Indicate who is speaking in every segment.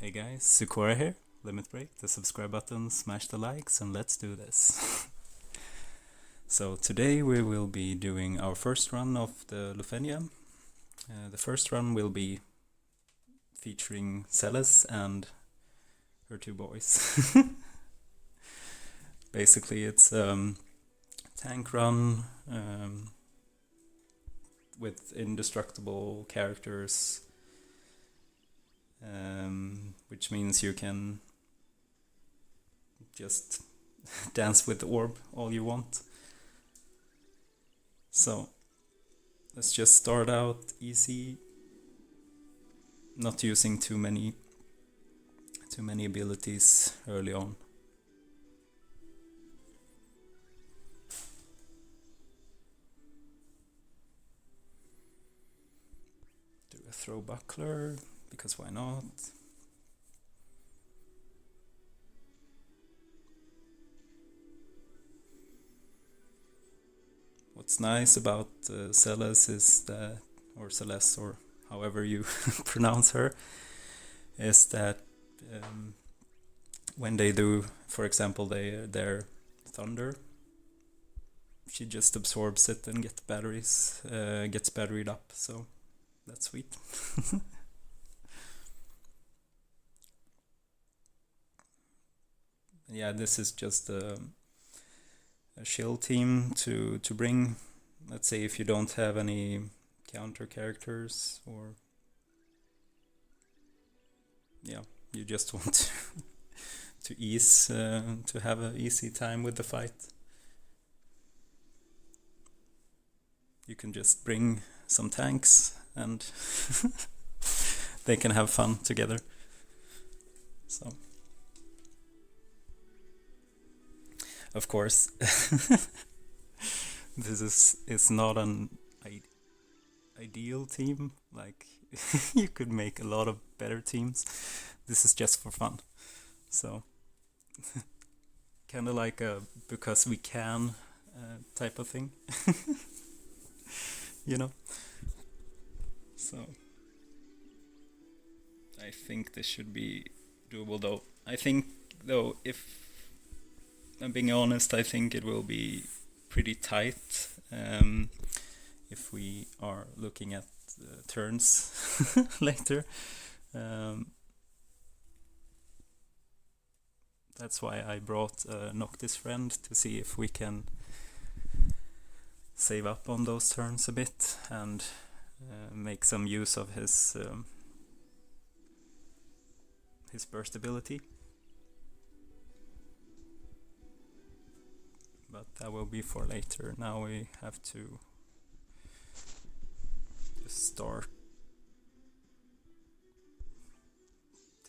Speaker 1: Hey guys, Zycora here. Limit break, the subscribe button, smash the likes, and let's do this. So today we will be doing our first run of the Lufenia. The first run will be featuring Celes and her two boys. Basically it's tank run with indestructible characters, which means you can just dance with the orb all you want. So let's just start out easy, not using too many abilities early on. Do a throw buckler, because why not? What's nice about Celes is that, or Celes, or however you pronounce her, is that when they do, for example, their thunder, she just absorbs it and gets batteried up. So that's sweet. Yeah, this is just a shield team to bring. Let's say if you don't have any counter characters, or yeah, you just want to have an easy time with the fight. You can just bring some tanks and they can have fun together. So of course this is not an ideal team. Like you could make a lot of better teams. This is just for fun. So kind of like a because we can type of thing. You know? So I think this should be doable though. I think though, if I'm being honest, I think it will be pretty tight if we are looking at turns later. That's why I brought a Noctis friend, to see if we can save up on those turns a bit and make some use of his burst ability. But that will be for later. Now we have to just start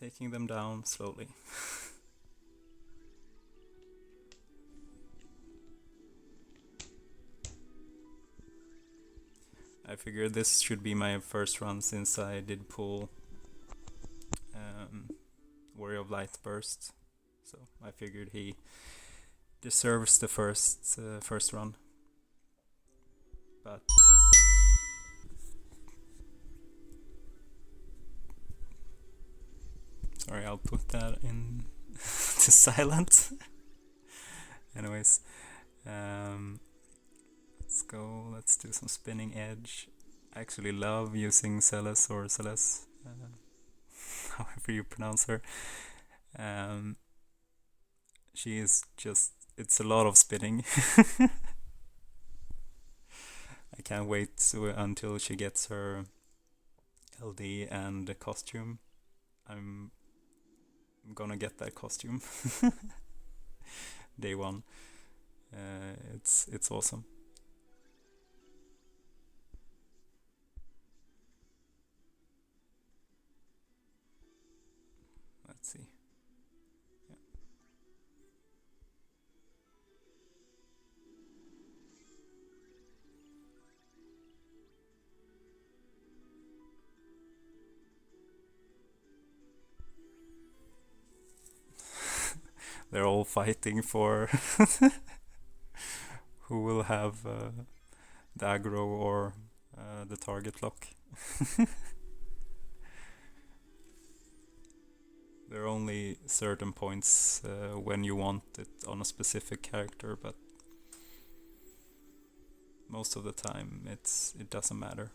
Speaker 1: taking them down slowly. I figured this should be my first run, since I did pull Warrior of Light burst, so I figured he deserves the first run. But sorry, I'll put that in to silent. Anyways, let's go. Let's do some spinning edge. I actually love using Celes, or Celes, however you pronounce her. She is just, it's a lot of spinning. I can't wait until she gets her LD and the costume. I'm gonna get that costume day one. It's awesome. Let's see. Yeah. They're all fighting for who will have the aggro or the target lock. There are only certain points when you want it on a specific character, but most of the time it doesn't matter.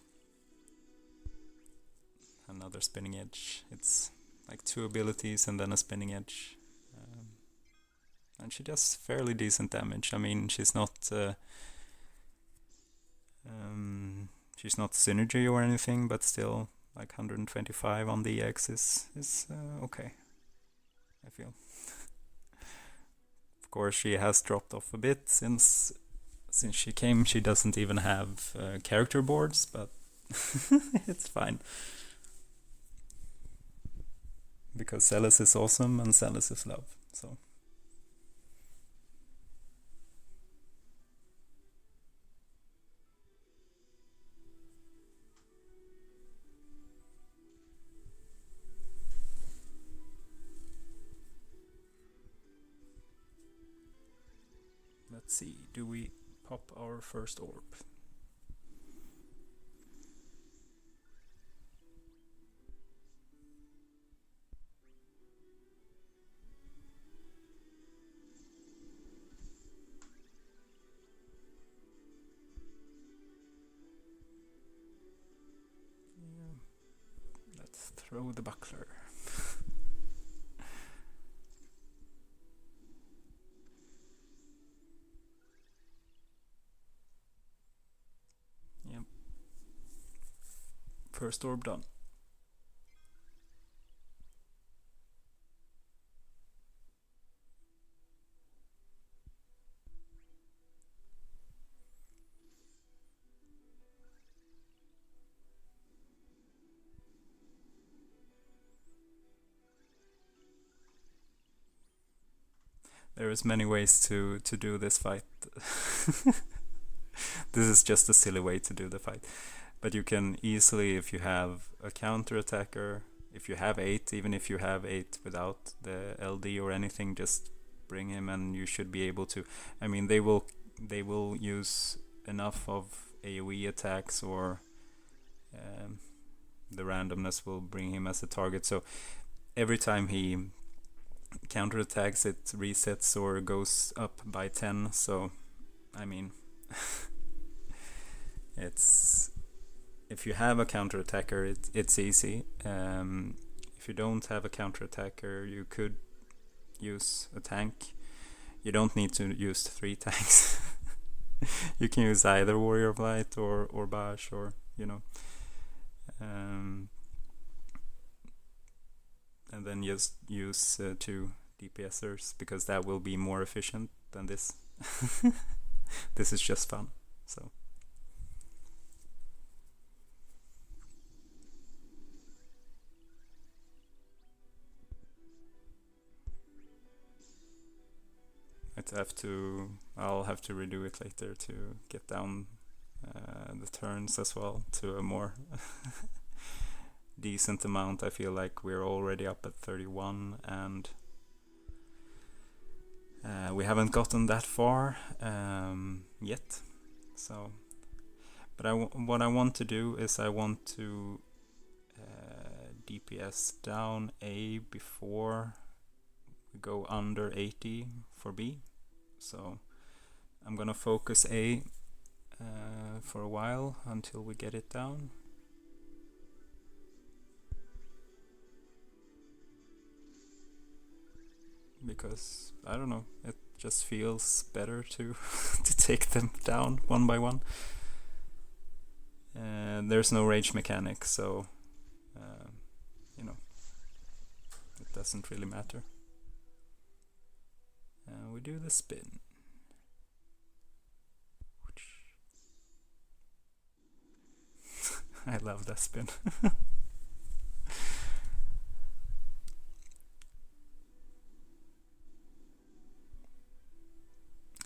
Speaker 1: Another spinning edge. It's like 2 abilities and then a spinning edge. And she does fairly decent damage. I mean, she's not synergy or anything, but still, like 125 on the EX is okay, I feel. Of course, she has dropped off a bit since she came. She doesn't even have character boards, but it's fine. Because Celes is awesome and Celes is love, so. Let's see, do we pop our first orb? Let's throw the buckler. Yep. First orb done. There is many ways to do this fight. This is just a silly way to do the fight. But you can easily, if you have a counter attacker, if you have 8, even if you have 8 without the LD or anything, just bring him and you should be able to. I mean, they will use enough of AoE attacks, or the randomness will bring him as a target. So every time he counterattacks, it resets or goes up by 10. So I mean, it's, if you have a counterattacker, it's easy. If you don't have a counterattacker, you could use a tank. You don't need to use 3 tanks. You can use either Warrior of Light or Basch, or and then just use 2 DPSers, because that will be more efficient than this. This is just fun, so. I'll have to redo it later to get down the turns as well to a more decent amount. I feel like we're already up at 31 and we haven't gotten that far yet. So, but what I want to do is I want to DPS down A before we go under 80 for B. So I'm gonna focus A for a while until we get it down. Because I don't know, it just feels better to to take them down one by one. There's no rage mechanic, so it doesn't really matter. We do the spin. I love that spin.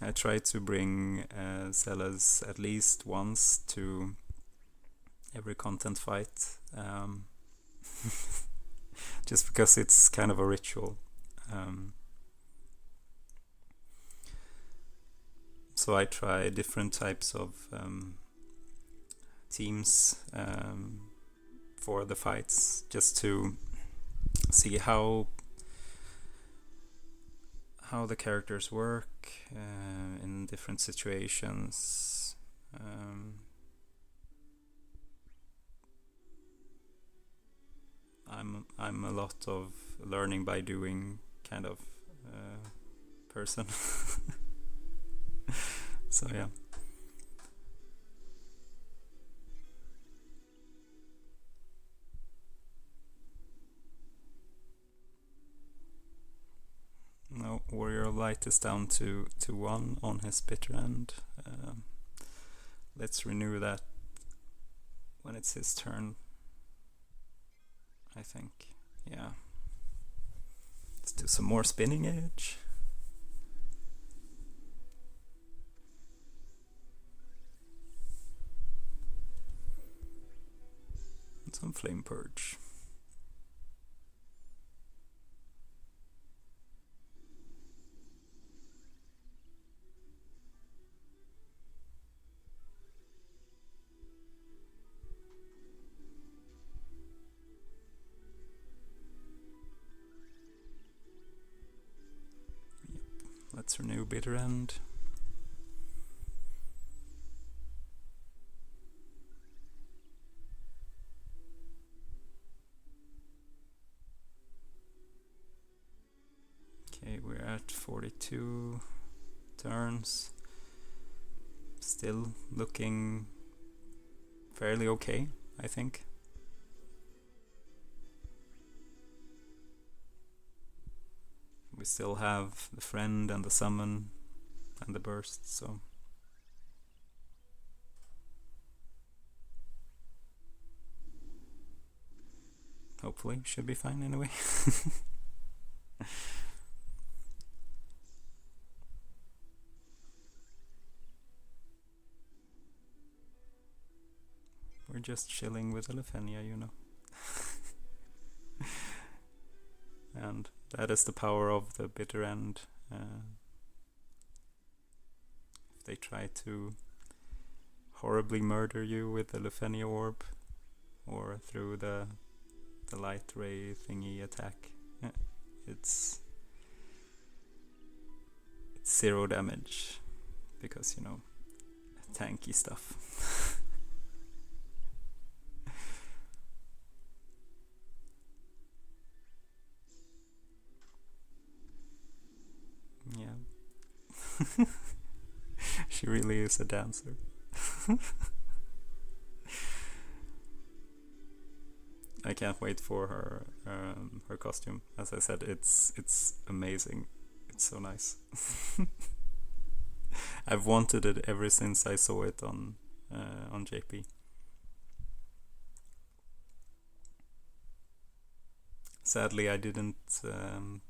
Speaker 1: I try to bring Celes at least once to every content fight, just because it's kind of a ritual. So I try different types of teams for the fights, just to see how how the characters work in different situations. I'm a lot of learning by doing kind of person. So yeah. Now Warrior of Light is down to 1 on his bitter end. Let's renew that when it's his turn, I think. Yeah. Let's do some more Spinning Edge. And some Flame Purge. Let's renew bitter end. Okay, we're at 42 turns. Still looking fairly okay, I think. We still have the friend and the summon and the burst, so hopefully should be fine anyway. We're just chilling with Lufenia, you know. And that is the power of the bitter end. If they try to horribly murder you with the Lufenia orb or through the light ray thingy attack, it's 0 damage because, you know, tanky stuff. Yeah. She really is a dancer. I can't wait for her costume. As I said, it's amazing. It's so nice. I've wanted it ever since I saw it on JP. Sadly, I didn't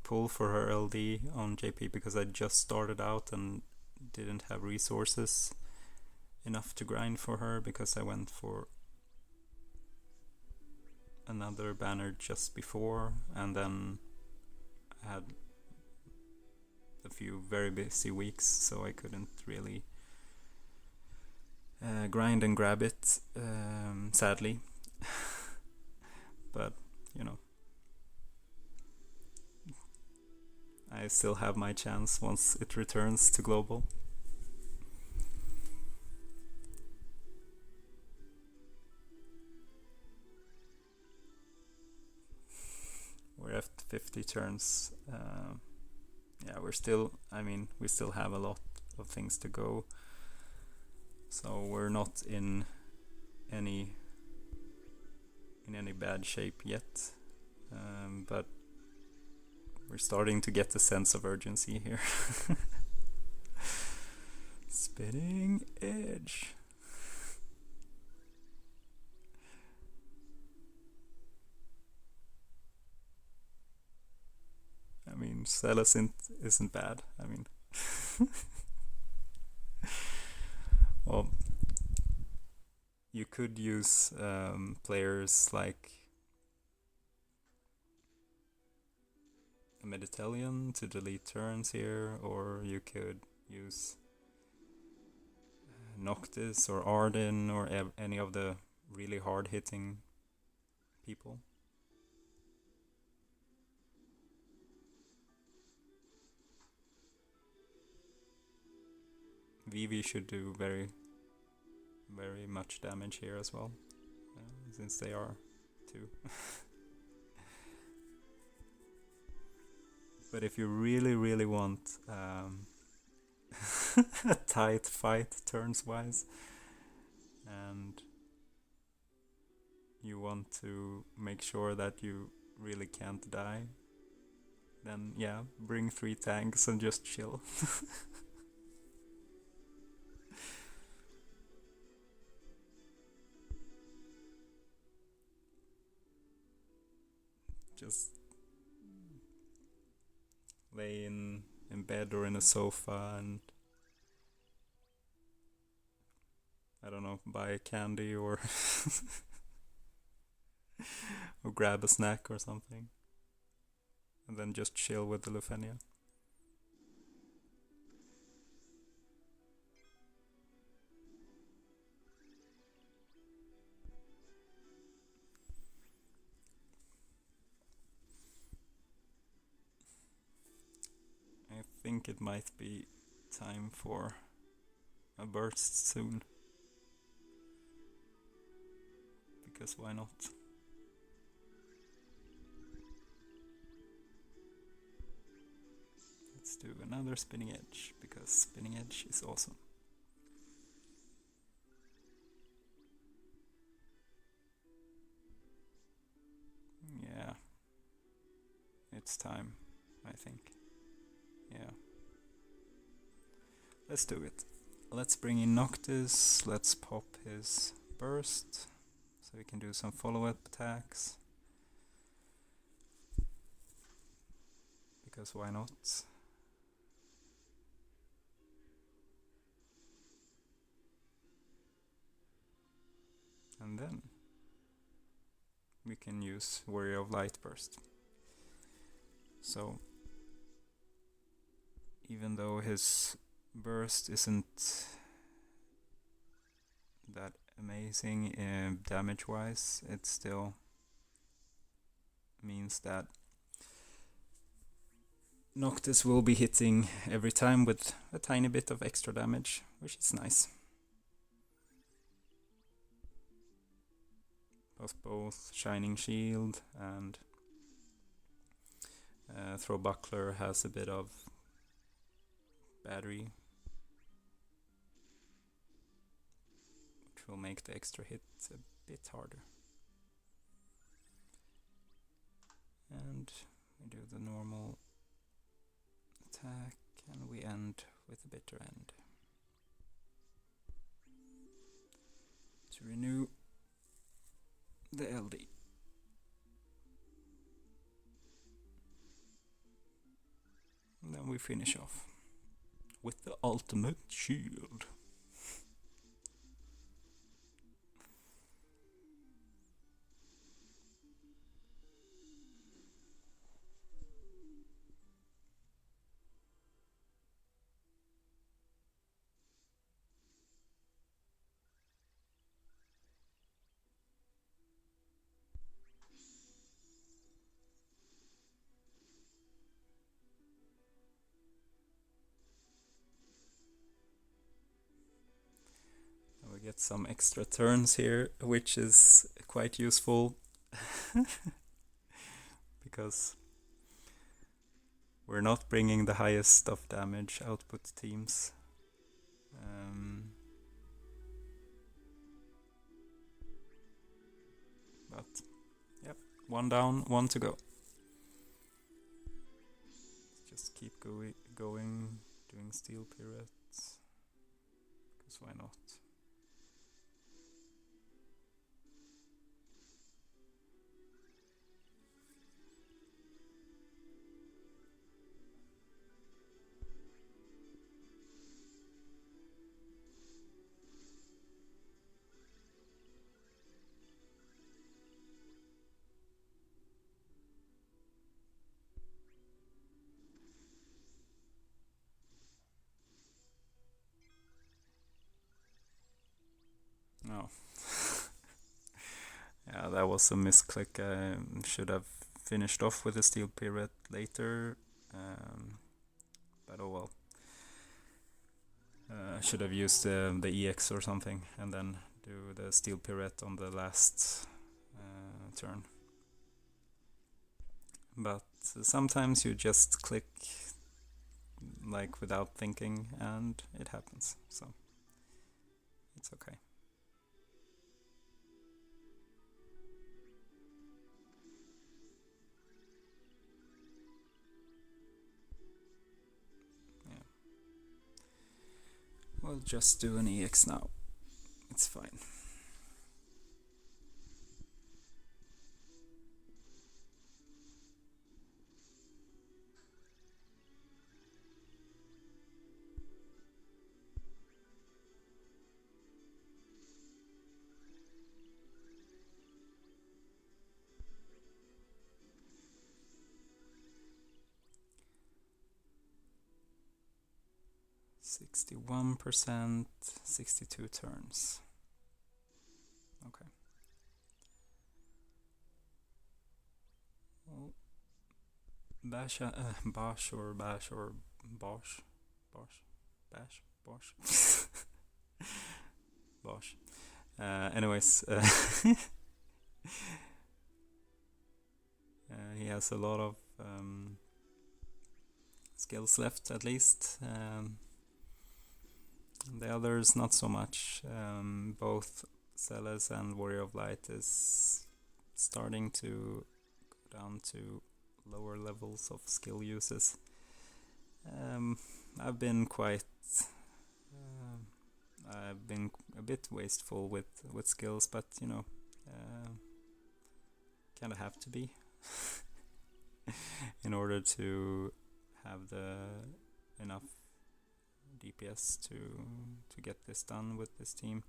Speaker 1: pull for her LD on JP because I just started out and didn't have resources enough to grind for her, because I went for another banner just before, and then I had a few very busy weeks, so I couldn't really grind and grab it, sadly. But, you know, I still have my chance once it returns to global. We're at 50 turns. Yeah, we still have a lot of things to go. So we're not in any bad shape yet. But we're starting to get the sense of urgency here. Spinning Edge. I mean, Celes isn't bad. I mean, well, you could use players like a Meditalion to delete turns here, or you could use Noctis or Arden or any of the really hard hitting people. Vivi should do very, very much damage here as well, since they are two. But if you really, really want a tight fight turns-wise, and you want to make sure that you really can't die, then yeah, bring 3 tanks and just chill. Just lay in bed or in a sofa and, I don't know, buy a candy or or grab a snack or something, and then just chill with the Lufenia. I think it might be time for a burst soon, because why not? Let's do another spinning edge, because spinning edge is awesome. Yeah, it's time, I think. Yeah. Let's do it. Let's bring in Noctis, let's pop his burst, so we can do some follow-up attacks. Because why not? And then we can use Warrior of Light burst. So even though his burst isn't that amazing damage wise, it still means that Noctis will be hitting every time with a tiny bit of extra damage, which is nice. Both Shining Shield and Throw Buckler has a bit of battery, which will make the extra hit a bit harder. And we do the normal attack, and we end with a bitter end. To renew the LD. And then we finish off with the ultimate shield. We get some extra turns here, which is quite useful because we're not bringing the highest of damage output teams. But yep, 1 down, 1 to go. Just keep going, doing steel pirouettes, because why not? No. Yeah, that was a misclick. I should have finished off with a steel pirouette later, but oh well. Should have used the EX or something and then do the steel pirouette on the last turn. But sometimes you just click like without thinking and it happens, so it's okay. Yeah. We'll just do an EX now. It's fine. %, 62 turns. Okay. Well, Basch or Basch or Bosch? Basch? Bosch? Bosch. Anyways, he has a lot of skills left, at least. The others, not so much. Both Celes and Warrior of Light is starting to go down to lower levels of skill uses. I've been a bit wasteful with skills, but you know, kind of have to be in order to have the enough DPS to get this done with this team.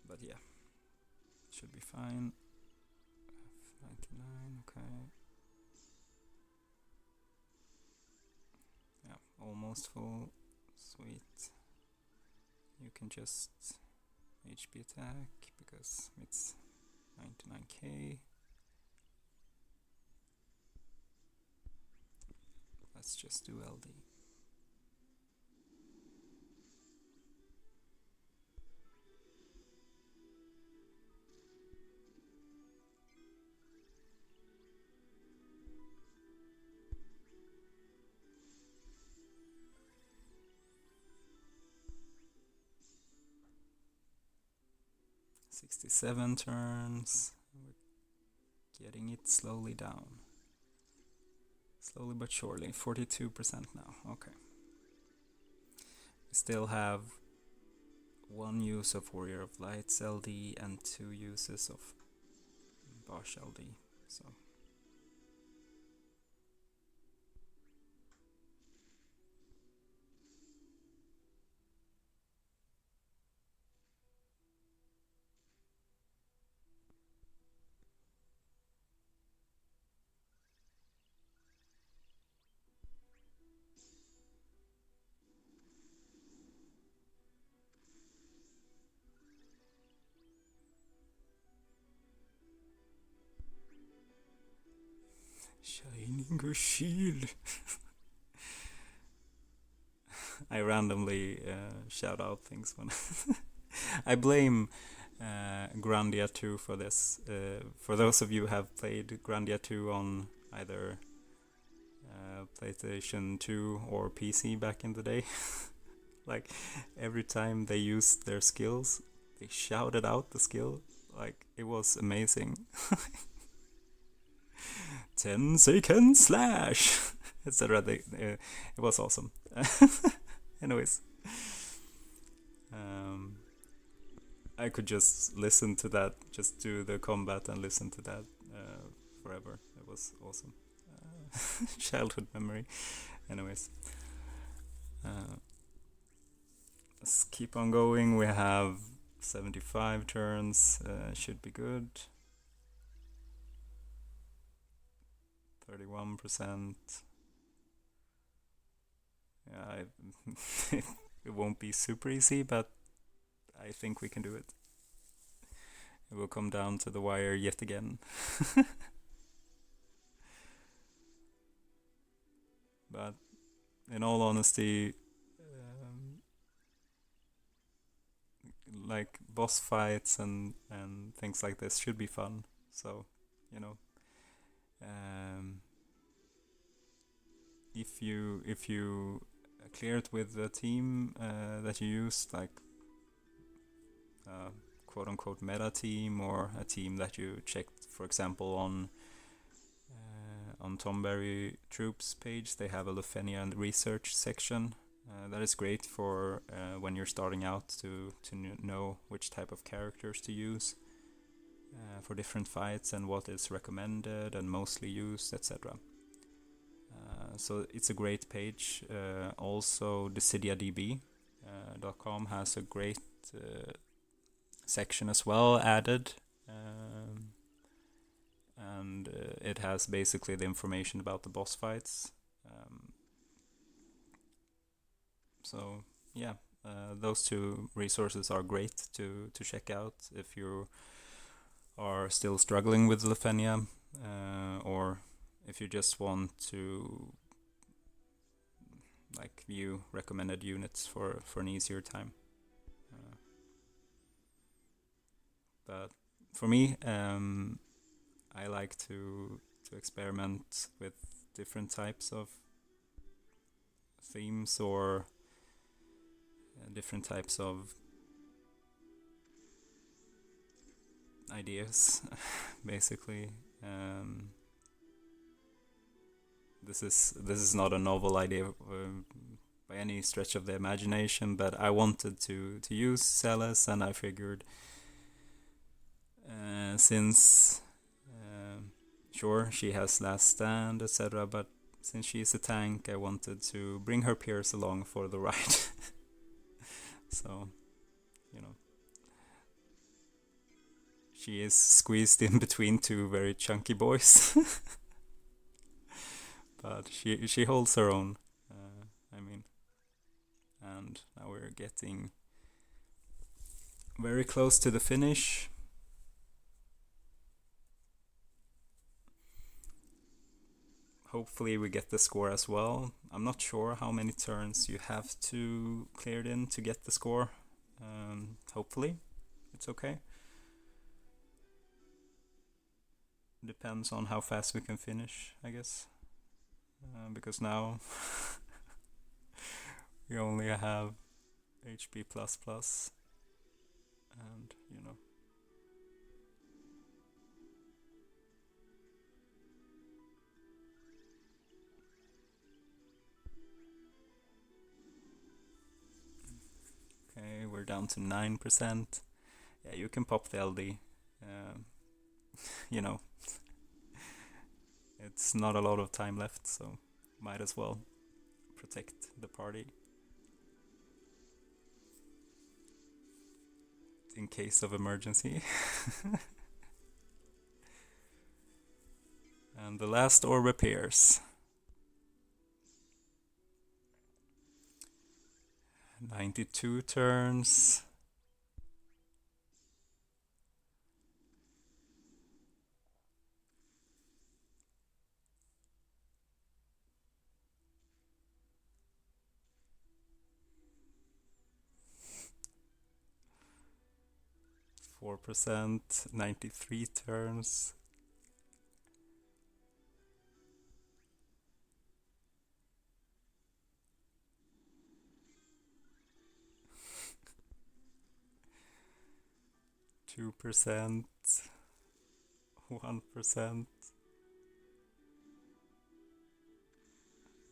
Speaker 1: But yeah, should be fine. 99, okay. Yeah, almost full. Sweet. You can just HP attack because it's 99k. Let's just do LD. "67 turns. We're getting it slowly down. Slowly but surely. 42% now. Okay. We still have 1 use of Warrior of Light's LD and 2 uses of Basch LD. So. Shining a shield. I randomly shout out things when I blame Grandia 2 for this. For those of you who have played Grandia 2 on either PlayStation 2 or PC back in the day, like every time they used their skills, they shouted out the skill. Like it was amazing. 10-second slash, etc. It was awesome. Anyways, I could just listen to that, just do the combat and listen to that forever. It was awesome. Childhood memory. Anyways, let's keep on going. We have 75 turns. Should be good. 31%. Yeah, it won't be super easy, but I think we can do it. It will come down to the wire yet again. But in all honesty, like boss fights and things like this should be fun. So, you know, um, if you clear it with the team that you use, like quote unquote meta team, or a team that you checked, for example, on Tomberry Troops page, they have a Lufenia and research section. That is great for when you're starting out to know which type of characters to use for different fights and what is recommended and mostly used, etc. So it's a great page. Also, DissidiaDB.com has a great section as well added. And it has basically the information about the boss fights. So yeah, those two resources are great to check out if you are still struggling with Lufenia, or if you just want to like view recommended units for an easier time. But for me, I like to experiment with different types of themes or different types of ideas, basically. This is not a novel idea by any stretch of the imagination, but I wanted to use Celes, and I figured since sure, she has last stand, etc., but since she is a tank, I wanted to bring her peers along for the ride. So, you know, she is squeezed in between two very chunky boys. But she holds her own, I mean. And now we're getting very close to the finish. Hopefully we get the score as well. I'm not sure how many turns you have to clear it in to get the score. Hopefully it's okay. Depends on how fast we can finish, I guess. Because now we only have HP++, and you know. Okay, we're down to 9%. Yeah, you can pop the LD. You know, it's not a lot of time left, so might as well protect the party in case of emergency. And the last orb appears. 92 turns. %, 93 turns. %, 1%.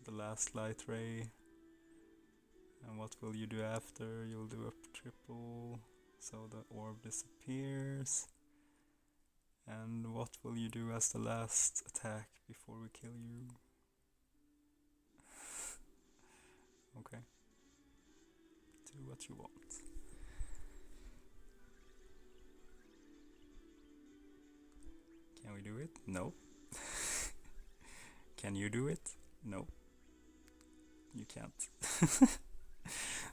Speaker 1: The last light ray. And what will you do after? You'll do a triple, so the orb disappears. And what will you do as the last attack before we kill you? Okay. Do what you want. Can we do it? No. Can you do it? No. You can't.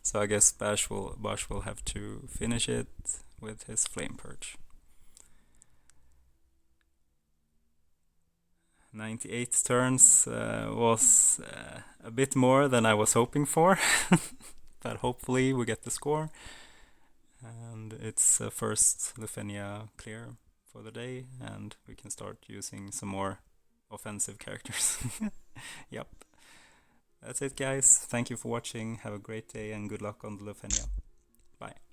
Speaker 1: So I guess Basch will have to finish it with his flame purge. 98 turns was a bit more than I was hoping for, but hopefully we get the score. And it's first Lufenia clear for the day, and we can start using some more offensive characters. Yep. That's it, guys. Thank you for watching. Have a great day and good luck on the Lufenia. Bye.